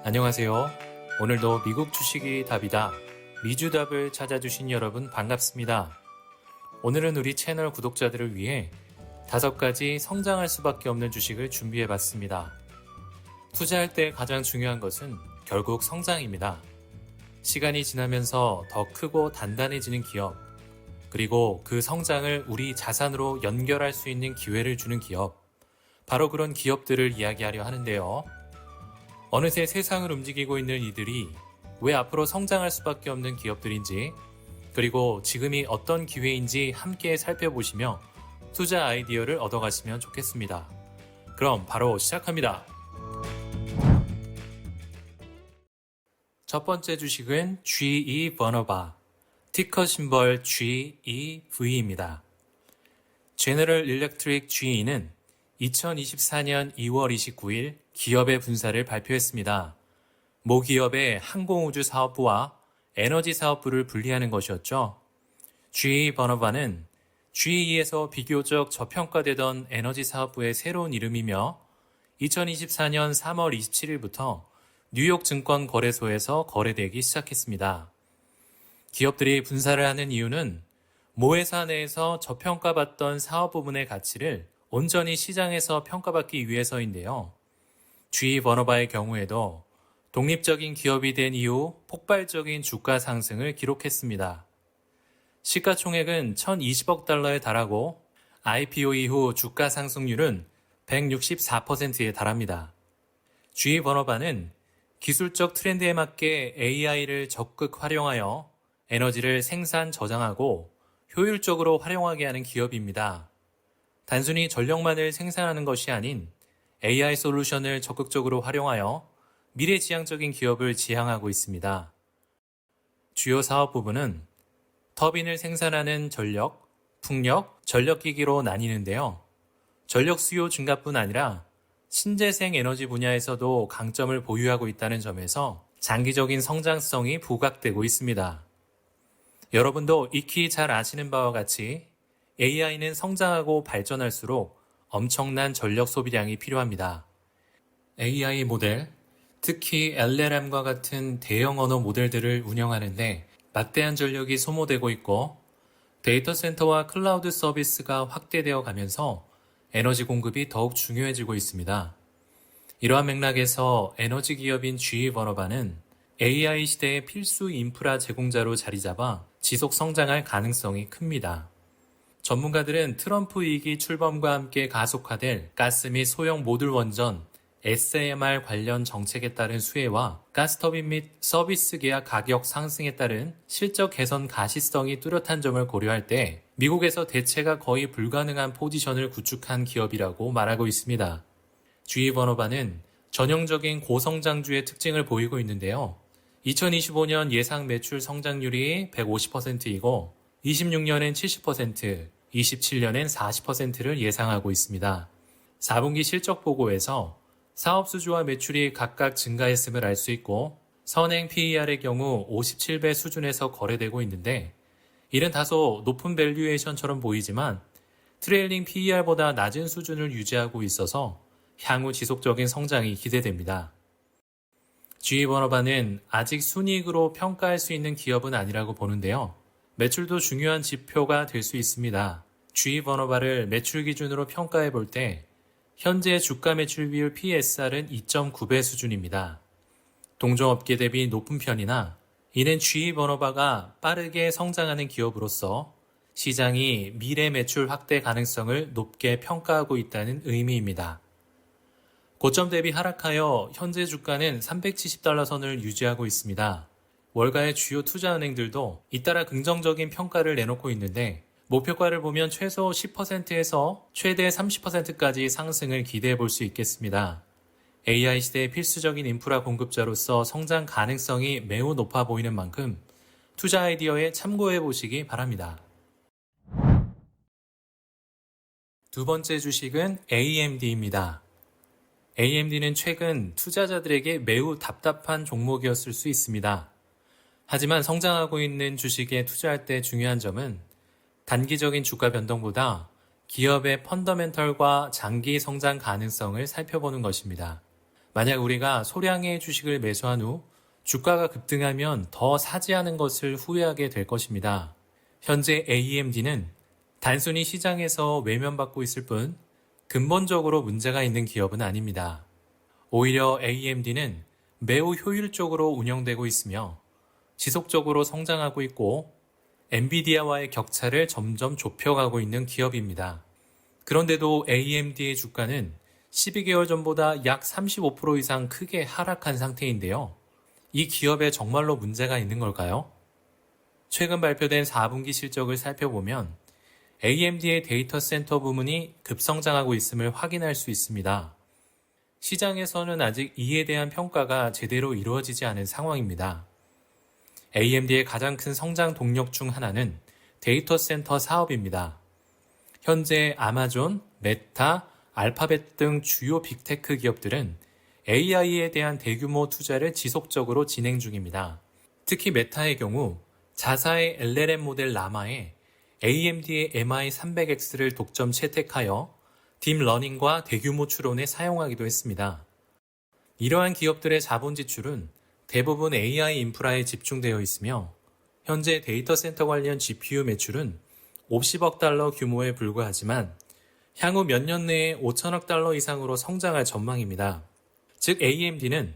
안녕하세요. 오늘도 미국 주식이 답이다. 미주답을 찾아주신 여러분 반갑습니다. 오늘은 우리 채널 구독자들을 위해 5가지 성장할 수밖에 없는 주식을 준비해봤습니다. 투자할 때 가장 중요한 것은 결국 성장입니다. 시간이 지나면서 더 크고 단단해지는 기업, 그리고 그 성장을 우리 자산으로 연결할 수 있는 기회를 주는 기업, 바로 그런 기업들을 이야기하려 하는데요. 어느새 세상을 움직이고 있는 이들이 왜 앞으로 성장할 수밖에 없는 기업들인지, 그리고 지금이 어떤 기회인지 함께 살펴보시며 투자 아이디어를 얻어가시면 좋겠습니다. 그럼 바로 시작합니다. 첫 번째 주식은 GE 버너바, 티커 심벌 GEV입니다. 제너럴 일렉트릭 GE는 2024년 2월 29일 기업의 분사를 발표했습니다. 모 기업의 항공우주 사업부와 에너지 사업부를 분리하는 것이었죠. GE 버너바는 GE에서 비교적 저평가되던 에너지 사업부의 새로운 이름이며 2024년 3월 27일부터 뉴욕 증권거래소에서 거래되기 시작했습니다. 기업들이 분사를 하는 이유는 모 회사 내에서 저평가받던 사업 부문의 가치를 온전히 시장에서 평가받기 위해서인데요. GE 버너바의 경우에도 독립적인 기업이 된 이후 폭발적인 주가 상승을 기록했습니다. 시가총액은 1,020억 달러에 달하고 IPO 이후 주가 상승률은 164%에 달합니다. GE 버너바는 기술적 트렌드에 맞게 AI를 적극 활용하여 에너지를 생산, 저장하고 효율적으로 활용하게 하는 기업입니다. 단순히 전력만을 생산하는 것이 아닌 AI 솔루션을 적극적으로 활용하여 미래지향적인 기업을 지향하고 있습니다. 주요 사업 부분은 터빈을 생산하는 전력, 풍력, 전력기기로 나뉘는데요. 전력 수요 증가뿐 아니라 신재생 에너지 분야에서도 강점을 보유하고 있다는 점에서 장기적인 성장성이 부각되고 있습니다. 여러분도 익히 잘 아시는 바와 같이 AI는 성장하고 발전할수록 엄청난 전력 소비량이 필요합니다. AI 모델, 특히 LLM과 같은 대형 언어 모델들을 운영하는데 막대한 전력이 소모되고 있고 데이터 센터와 클라우드 서비스가 확대되어 가면서 에너지 공급이 더욱 중요해지고 있습니다. 이러한 맥락에서 에너지 기업인 GE 버너바는 AI 시대의 필수 인프라 제공자로 자리 잡아 지속 성장할 가능성이 큽니다. 전문가들은 트럼프 2기 출범과 함께 가속화될 가스 및 소형 모듈 원전 SAMR 관련 정책에 따른 수혜와 가스터빈 및 서비스 계약 가격 상승에 따른 실적 개선 가시성이 뚜렷한 점을 고려할 때 미국에서 대체가 거의 불가능한 포지션을 구축한 기업이라고 말하고 있습니다. GE 버너바는 전형적인 고성장주의 특징을 보이고 있는데요. 2025년 예상 매출 성장률이 150%이고 26년엔 70%, 27년엔 40%를 예상하고 있습니다. 4분기 실적 보고에서 사업 수주와 매출이 각각 증가했음을 알 수 있고 선행 PER의 경우 57배 수준에서 거래되고 있는데 이는 다소 높은 밸류에이션처럼 보이지만 트레일링 PER보다 낮은 수준을 유지하고 있어서 향후 지속적인 성장이 기대됩니다. GE 버너바는 아직 순이익으로 평가할 수 있는 기업은 아니라고 보는데요. 매출도 중요한 지표가 될 수 있습니다. GE 버너바를 매출 기준으로 평가해 볼 때 현재 주가 매출 비율 PSR은 2.9배 수준입니다. 동종업계 대비 높은 편이나 이는 GE 버너바가 빠르게 성장하는 기업으로서 시장이 미래 매출 확대 가능성을 높게 평가하고 있다는 의미입니다. 고점 대비 하락하여 현재 주가는 370달러 선을 유지하고 있습니다. 월가의 주요 투자은행들도 잇따라 긍정적인 평가를 내놓고 있는데 목표가를 보면 최소 10%에서 최대 30%까지 상승을 기대해 볼 수 있겠습니다. AI 시대의 필수적인 인프라 공급자로서 성장 가능성이 매우 높아 보이는 만큼 투자 아이디어에 참고해 보시기 바랍니다. 두 번째 주식은 AMD입니다. AMD는 최근 투자자들에게 매우 답답한 종목이었을 수 있습니다. 하지만 성장하고 있는 주식에 투자할 때 중요한 점은 단기적인 주가 변동보다 기업의 펀더멘털과 장기 성장 가능성을 살펴보는 것입니다. 만약 우리가 소량의 주식을 매수한 후 주가가 급등하면 더 사지 않은 것을 후회하게 될 것입니다. 현재 AMD는 단순히 시장에서 외면받고 있을 뿐 근본적으로 문제가 있는 기업은 아닙니다. 오히려 AMD는 매우 효율적으로 운영되고 있으며 지속적으로 성장하고 있고 엔비디아와의 격차를 점점 좁혀가고 있는 기업입니다. 그런데도 AMD의 주가는 12개월 전보다 약 35% 이상 크게 하락한 상태인데요. 이 기업에 정말로 문제가 있는 걸까요? 최근 발표된 4분기 실적을 살펴보면 AMD의 데이터 센터 부문이 급성장하고 있음을 확인할 수 있습니다. 시장에서는 아직 이에 대한 평가가 제대로 이루어지지 않은 상황입니다. AMD의 가장 큰 성장 동력 중 하나는 데이터 센터 사업입니다. 현재 아마존, 메타, 알파벳 등 주요 빅테크 기업들은 AI에 대한 대규모 투자를 지속적으로 진행 중입니다. 특히 메타의 경우 자사의 LLM 모델 라마에 AMD의 MI300X를 독점 채택하여 딥러닝과 대규모 추론에 사용하기도 했습니다. 이러한 기업들의 자본 지출은 대부분 AI 인프라에 집중되어 있으며 현재 데이터 센터 관련 GPU 매출은 50억 달러 규모에 불과하지만 향후 몇 년 내에 5천억 달러 이상으로 성장할 전망입니다. 즉 AMD는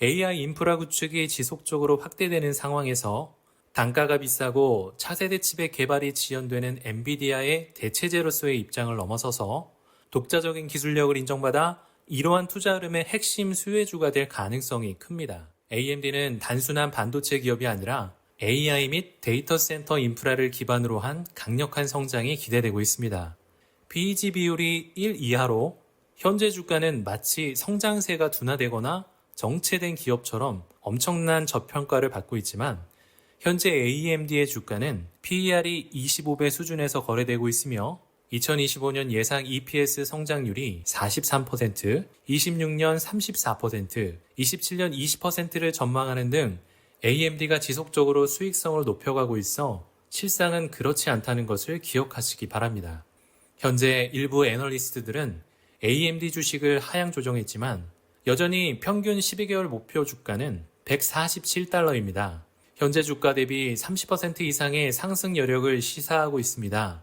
AI 인프라 구축이 지속적으로 확대되는 상황에서 단가가 비싸고 차세대 칩의 개발이 지연되는 엔비디아의 대체제로서의 입장을 넘어서서 독자적인 기술력을 인정받아 이러한 투자 흐름의 핵심 수혜주가 될 가능성이 큽니다. AMD는 단순한 반도체 기업이 아니라 AI 및 데이터 센터 인프라를 기반으로 한 강력한 성장이 기대되고 있습니다. PEG 비율이 1 이하로 현재 주가는 마치 성장세가 둔화되거나 정체된 기업처럼 엄청난 저평가를 받고 있지만 현재 AMD의 주가는 PER이 25배 수준에서 거래되고 있으며 2025년 예상 EPS 성장률이 43%, 26년 34%, 27년 20%를 전망하는 등 AMD가 지속적으로 수익성을 높여가고 있어 실상은 그렇지 않다는 것을 기억하시기 바랍니다. 현재 일부 애널리스트들은 AMD 주식을 하향 조정했지만 여전히 평균 12개월 목표 주가는 147달러입니다. 현재 주가 대비 30% 이상의 상승 여력을 시사하고 있습니다.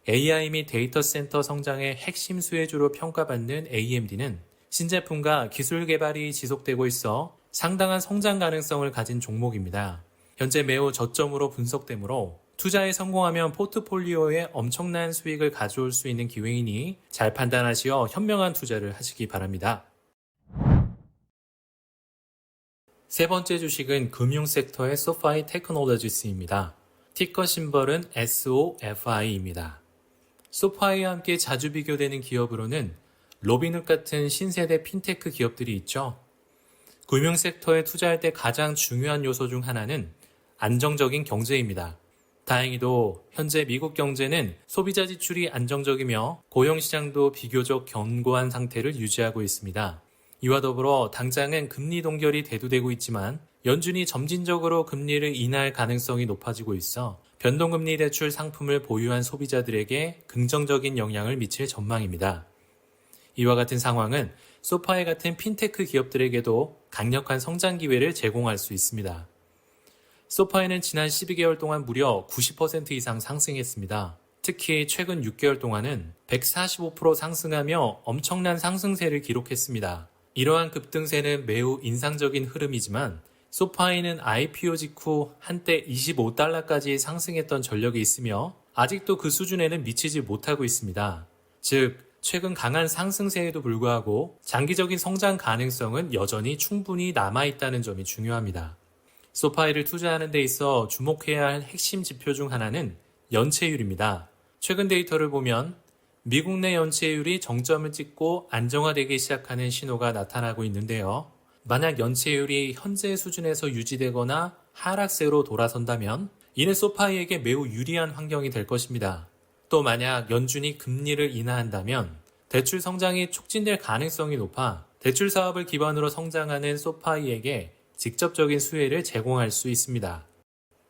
AI 및 데이터 센터 성장의 핵심 수혜주로 평가받는 AMD는 신제품과 기술 개발이 지속되고 있어 상당한 성장 가능성을 가진 종목입니다. 현재 매우 저점으로 분석되므로 투자에 성공하면 포트폴리오에 엄청난 수익을 가져올 수 있는 기회이니 잘 판단하시어 현명한 투자를 하시기 바랍니다. 세 번째 주식은 금융 섹터의 소파이 테크놀로지스입니다. 티커 심벌은 SOFI입니다. 소파이와 함께 자주 비교되는 기업으로는 로빈훗 같은 신세대 핀테크 기업들이 있죠. 금융 섹터에 투자할 때 가장 중요한 요소 중 하나는 안정적인 경제입니다. 다행히도 현재 미국 경제는 소비자 지출이 안정적이며 고용시장도 비교적 견고한 상태를 유지하고 있습니다. 이와 더불어 당장은 금리 동결이 대두되고 있지만 연준이 점진적으로 금리를 인하할 가능성이 높아지고 있어 변동금리 대출 상품을 보유한 소비자들에게 긍정적인 영향을 미칠 전망입니다. 이와 같은 상황은 소파이 같은 핀테크 기업들에게도 강력한 성장 기회를 제공할 수 있습니다. 소파이는 지난 12개월 동안 무려 90% 이상 상승했습니다. 특히 최근 6개월 동안은 145% 상승하며 엄청난 상승세를 기록했습니다. 이러한 급등세는 매우 인상적인 흐름이지만 소파이는 IPO 직후 한때 25달러까지 상승했던 전력이 있으며 아직도 그 수준에는 미치지 못하고 있습니다. 즉, 최근 강한 상승세에도 불구하고 장기적인 성장 가능성은 여전히 충분히 남아있다는 점이 중요합니다. 소파이를 투자하는 데 있어 주목해야 할 핵심 지표 중 하나는 연체율입니다. 최근 데이터를 보면 미국 내 연체율이 정점을 찍고 안정화되기 시작하는 신호가 나타나고 있는데요. 만약 연체율이 현재 수준에서 유지되거나 하락세로 돌아선다면 이는 소파이에게 매우 유리한 환경이 될 것입니다. 또 만약 연준이 금리를 인하한다면 대출 성장이 촉진될 가능성이 높아 대출 사업을 기반으로 성장하는 소파이에게 직접적인 수혜를 제공할 수 있습니다.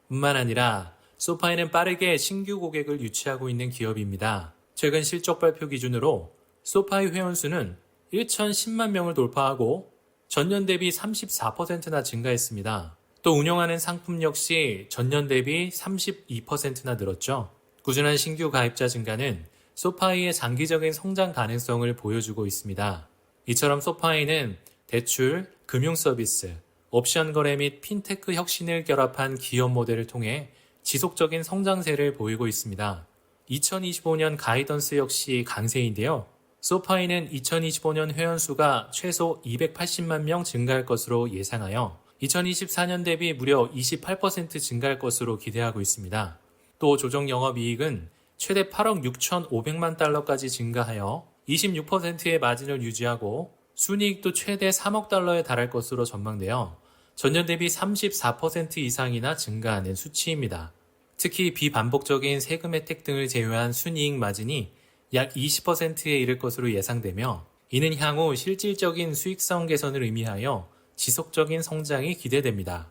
뿐만 아니라 소파이는 빠르게 신규 고객을 유치하고 있는 기업입니다. 최근 실적 발표 기준으로 소파이 회원수는 1,010만 명을 돌파하고 전년 대비 34%나 증가했습니다. 또 운영하는 상품 역시 전년 대비 32%나 늘었죠. 꾸준한 신규 가입자 증가는 소파이의 장기적인 성장 가능성을 보여주고 있습니다. 이처럼 소파이는 대출, 금융 서비스, 옵션 거래 및 핀테크 혁신을 결합한 기업 모델을 통해 지속적인 성장세를 보이고 있습니다. 2025년 가이던스 역시 강세인데요. 소파이는 2025년 회원수가 최소 280만 명 증가할 것으로 예상하여 2024년 대비 무려 28% 증가할 것으로 기대하고 있습니다. 또 조정 영업이익은 최대 8억 6,500만 달러까지 증가하여 26%의 마진을 유지하고 순이익도 최대 3억 달러에 달할 것으로 전망되어 전년 대비 34% 이상이나 증가하는 수치입니다. 특히 비반복적인 세금 혜택 등을 제외한 순이익 마진이 약 20%에 이를 것으로 예상되며 이는 향후 실질적인 수익성 개선을 의미하여 지속적인 성장이 기대됩니다.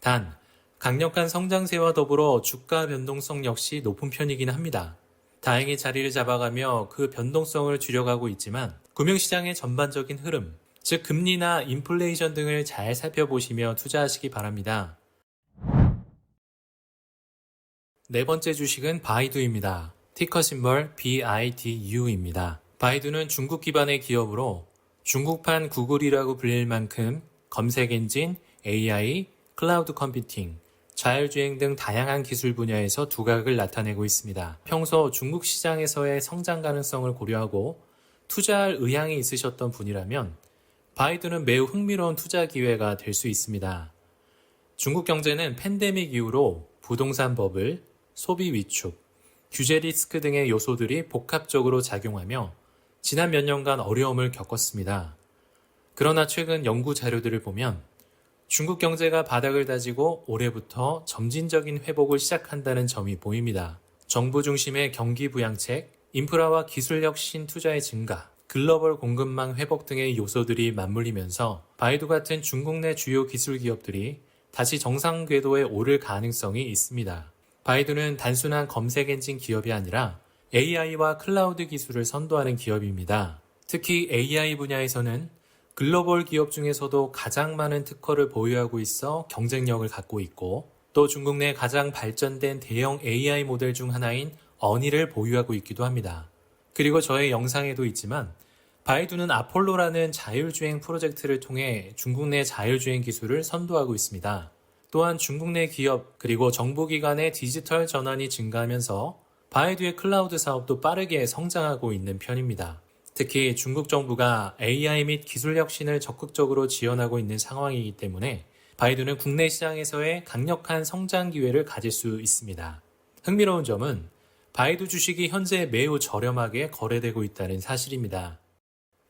단, 강력한 성장세와 더불어 주가 변동성 역시 높은 편이긴 합니다. 다행히 자리를 잡아가며 그 변동성을 줄여가고 있지만 금융시장의 전반적인 흐름, 즉 금리나 인플레이션 등을 잘 살펴보시며 투자하시기 바랍니다. 네 번째 주식은 바이두입니다. 티커 심벌 BIDU입니다. 바이두는 중국 기반의 기업으로 중국판 구글이라고 불릴 만큼 검색 엔진, AI, 클라우드 컴퓨팅, 자율주행 등 다양한 기술 분야에서 두각을 나타내고 있습니다. 평소 중국 시장에서의 성장 가능성을 고려하고 투자할 의향이 있으셨던 분이라면 바이두는 매우 흥미로운 투자 기회가 될 수 있습니다. 중국 경제는 팬데믹 이후로 부동산 버블, 소비 위축, 규제 리스크 등의 요소들이 복합적으로 작용하며 지난 몇 년간 어려움을 겪었습니다. 그러나 최근 연구 자료들을 보면 중국 경제가 바닥을 다지고 올해부터 점진적인 회복을 시작한다는 점이 보입니다. 정부 중심의 경기 부양책, 인프라와 기술 혁신 투자의 증가, 글로벌 공급망 회복 등의 요소들이 맞물리면서 바이두 같은 중국 내 주요 기술 기업들이 다시 정상 궤도에 오를 가능성이 있습니다. 바이두는 단순한 검색 엔진 기업이 아니라 AI와 클라우드 기술을 선도하는 기업입니다. 특히 AI 분야에서는 글로벌 기업 중에서도 가장 많은 특허를 보유하고 있어 경쟁력을 갖고 있고 또 중국 내 가장 발전된 대형 AI 모델 중 하나인 어니를 보유하고 있기도 합니다. 그리고 저의 영상에도 있지만 바이두는 아폴로라는 자율주행 프로젝트를 통해 중국 내 자율주행 기술을 선도하고 있습니다. 또한 중국 내 기업 그리고 정부기관의 디지털 전환이 증가하면서 바이두의 클라우드 사업도 빠르게 성장하고 있는 편입니다. 특히 중국 정부가 AI 및 기술 혁신을 적극적으로 지원하고 있는 상황이기 때문에 바이두는 국내 시장에서의 강력한 성장 기회를 가질 수 있습니다. 흥미로운 점은 바이두 주식이 현재 매우 저렴하게 거래되고 있다는 사실입니다.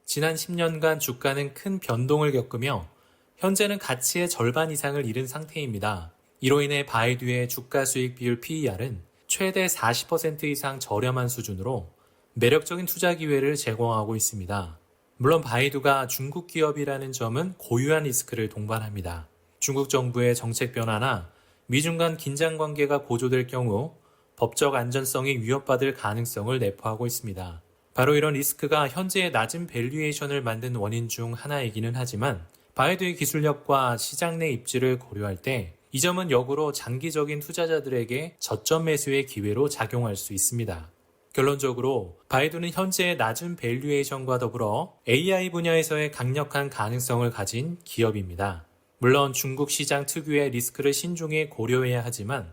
지난 10년간 주가는 큰 변동을 겪으며 현재는 가치의 절반 이상을 잃은 상태입니다. 이로 인해 바이두의 주가 수익 비율 PER은 최대 40% 이상 저렴한 수준으로 매력적인 투자 기회를 제공하고 있습니다. 물론 바이두가 중국 기업이라는 점은 고유한 리스크를 동반합니다. 중국 정부의 정책 변화나 미중 간 긴장 관계가 고조될 경우 법적 안전성이 위협받을 가능성을 내포하고 있습니다. 바로 이런 리스크가 현재의 낮은 밸류에이션을 만든 원인 중 하나이기는 하지만 바이두의 기술력과 시장 내 입지를 고려할 때 이 점은 역으로 장기적인 투자자들에게 저점 매수의 기회로 작용할 수 있습니다. 결론적으로 바이두는 현재의 낮은 밸류에이션과 더불어 AI 분야에서의 강력한 가능성을 가진 기업입니다. 물론 중국 시장 특유의 리스크를 신중히 고려해야 하지만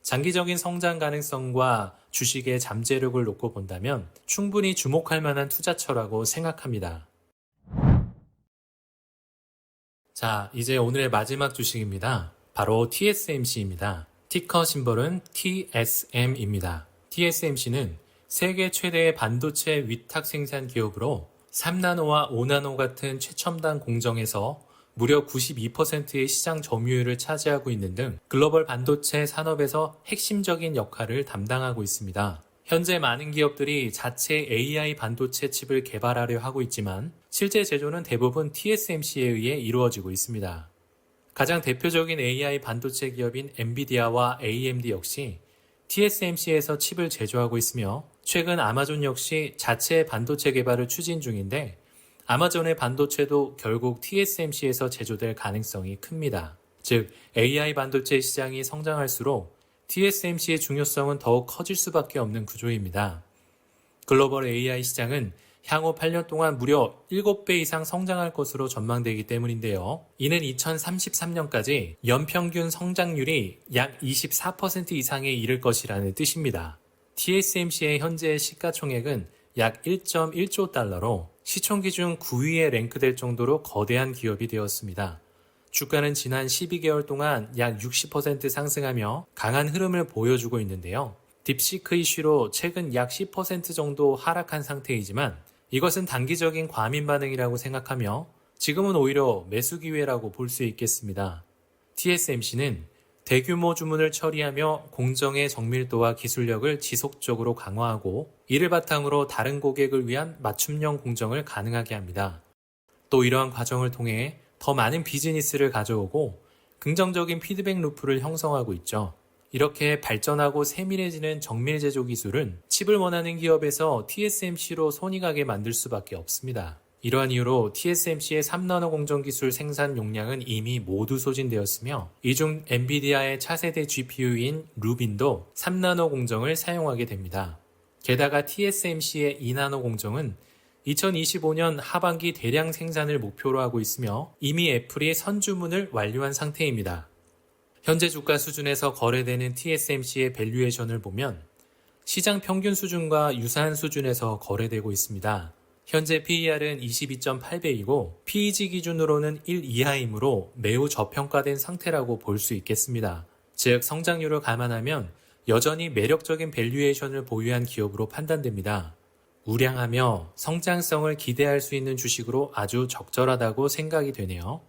장기적인 성장 가능성과 주식의 잠재력을 놓고 본다면 충분히 주목할 만한 투자처라고 생각합니다. 자, 이제 오늘의 마지막 주식입니다. 바로 TSMC입니다. 티커 심벌은 TSM입니다. TSMC는 세계 최대의 반도체 위탁 생산 기업으로 3나노와 5나노 같은 최첨단 공정에서 무려 92%의 시장 점유율을 차지하고 있는 등 글로벌 반도체 산업에서 핵심적인 역할을 담당하고 있습니다. 현재 많은 기업들이 자체 AI 반도체 칩을 개발하려 하고 있지만 실제 제조는 대부분 TSMC에 의해 이루어지고 있습니다. 가장 대표적인 AI 반도체 기업인 엔비디아와 AMD 역시 TSMC에서 칩을 제조하고 있으며 최근 아마존 역시 자체 반도체 개발을 추진 중인데 아마존의 반도체도 결국 TSMC에서 제조될 가능성이 큽니다. 즉, AI 반도체 시장이 성장할수록 TSMC의 중요성은 더욱 커질 수밖에 없는 구조입니다. 글로벌 AI 시장은 향후 8년 동안 무려 7배 이상 성장할 것으로 전망되기 때문인데요. 이는 2033년까지 연평균 성장률이 약 24% 이상에 이를 것이라는 뜻입니다. TSMC의 현재 시가총액은 약 1.1조 달러로 시총기 중 9위에 랭크될 정도로 거대한 기업이 되었습니다. 주가는 지난 12개월 동안 약 60% 상승하며 강한 흐름을 보여주고 있는데요. 딥시크 이슈로 최근 약 10% 정도 하락한 상태이지만 이것은 단기적인 과민 반응이라고 생각하며 지금은 오히려 매수 기회라고 볼 수 있겠습니다. TSMC는 대규모 주문을 처리하며 공정의 정밀도와 기술력을 지속적으로 강화하고 이를 바탕으로 다른 고객을 위한 맞춤형 공정을 가능하게 합니다. 또 이러한 과정을 통해 더 많은 비즈니스를 가져오고 긍정적인 피드백 루프를 형성하고 있죠. 이렇게 발전하고 세밀해지는 정밀 제조 기술은 칩을 원하는 기업에서 TSMC로 손이 가게 만들 수밖에 없습니다. 이러한 이유로 TSMC의 3나노 공정 기술 생산 용량은 이미 모두 소진되었으며 이 중 엔비디아의 차세대 GPU인 루빈도 3나노 공정을 사용하게 됩니다. 게다가 TSMC의 2나노 공정은 2025년 하반기 대량 생산을 목표로 하고 있으며 이미 애플이 선주문을 완료한 상태입니다. 현재 주가 수준에서 거래되는 TSMC의 밸류에이션을 보면 시장 평균 수준과 유사한 수준에서 거래되고 있습니다. 현재 PER은 22.8배이고 PEG 기준으로는 1 이하이므로 매우 저평가된 상태라고 볼 수 있겠습니다. 즉 성장률을 감안하면 여전히 매력적인 밸류에이션을 보유한 기업으로 판단됩니다. 우량하며 성장성을 기대할 수 있는 주식으로 아주 적절하다고 생각이 되네요.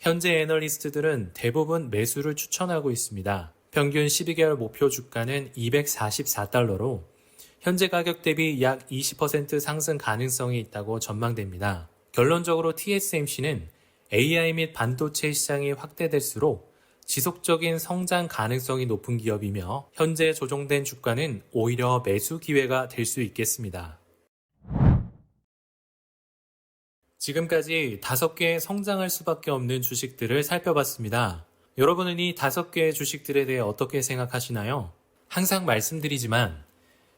현재 애널리스트들은 대부분 매수를 추천하고 있습니다. 평균 12개월 목표 주가는 244달러로 현재 가격 대비 약 20% 상승 가능성이 있다고 전망됩니다. 결론적으로 TSMC는 AI 및 반도체 시장이 확대될수록 지속적인 성장 가능성이 높은 기업이며 현재 조정된 주가는 오히려 매수 기회가 될 수 있겠습니다. 지금까지 5개의 성장할 수밖에 없는 주식들을 살펴봤습니다. 여러분은 이 5개의 주식들에 대해 어떻게 생각하시나요? 항상 말씀드리지만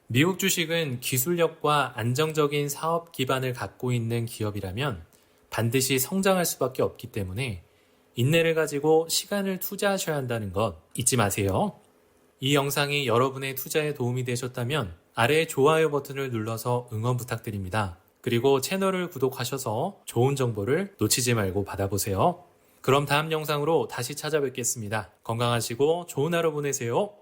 미국 주식은 기술력과 안정적인 사업 기반을 갖고 있는 기업이라면 반드시 성장할 수밖에 없기 때문에 인내를 가지고 시간을 투자하셔야 한다는 것 잊지 마세요. 이 영상이 여러분의 투자에 도움이 되셨다면 아래 좋아요 버튼을 눌러서 응원 부탁드립니다. 그리고 채널을 구독하셔서 좋은 정보를 놓치지 말고 받아보세요. 그럼 다음 영상으로 다시 찾아뵙겠습니다. 건강하시고 좋은 하루 보내세요.